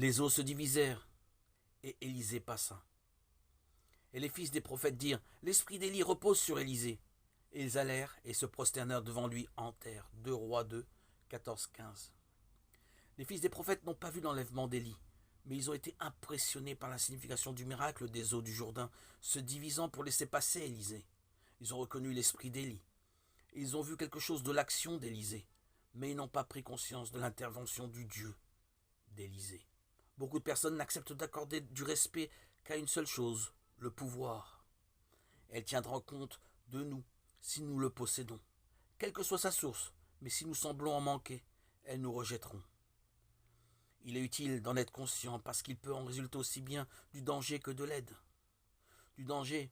Les eaux se divisèrent, et Élisée passa. Et les fils des prophètes dirent, l'esprit d'Élie repose sur Élisée. Et ils allèrent et se prosternèrent devant lui en terre. 2 Rois 2, 14-15. Les fils des prophètes n'ont pas vu l'enlèvement d'Élie, mais ils ont été impressionnés par la signification du miracle des eaux du Jourdain se divisant pour laisser passer Élisée. Ils ont reconnu l'esprit d'Élie. Ils ont vu quelque chose de l'action d'Élisée, mais ils n'ont pas pris conscience de l'intervention du Dieu d'Élisée. Beaucoup de personnes n'acceptent d'accorder du respect qu'à une seule chose, le pouvoir. Elle tiendra compte de nous si nous le possédons, quelle que soit sa source, mais si nous semblons en manquer, elles nous rejetteront. Il est utile d'en être conscient parce qu'il peut en résulter aussi bien du danger que de l'aide. Du danger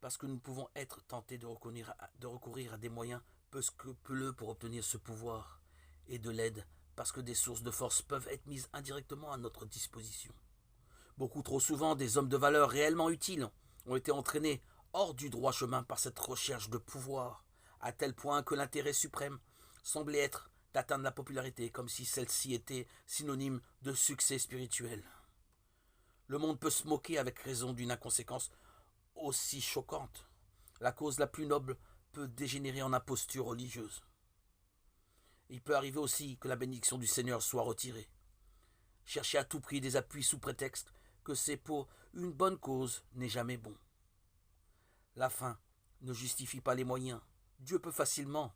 parce que nous pouvons être tentés de recourir à des moyens peu scrupuleux pour obtenir ce pouvoir, et de l'aide parce que des sources de force peuvent être mises indirectement à notre disposition. Beaucoup trop souvent, des hommes de valeur réellement utiles ont été entraînés hors du droit chemin par cette recherche de pouvoir, à tel point que l'intérêt suprême semblait être d'atteindre la popularité, comme si celle-ci était synonyme de succès spirituel. Le monde peut se moquer avec raison d'une inconséquence aussi choquante. La cause la plus noble peut dégénérer en imposture religieuse. Il peut arriver aussi que la bénédiction du Seigneur soit retirée. Chercher à tout prix des appuis sous prétexte que c'est pour une bonne cause n'est jamais bon. La fin ne justifie pas les moyens. Dieu peut facilement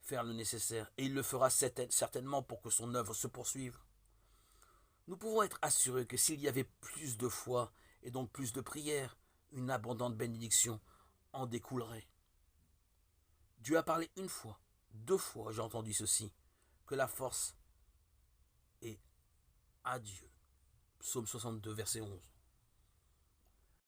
faire le nécessaire, et il le fera certainement pour que son œuvre se poursuive. Nous pouvons être assurés que s'il y avait plus de foi, et donc plus de prière, une abondante bénédiction en découlerait. Dieu a parlé une fois, 2 fois, j'ai entendu ceci, que la force est à Dieu. Psaume 62, verset 11.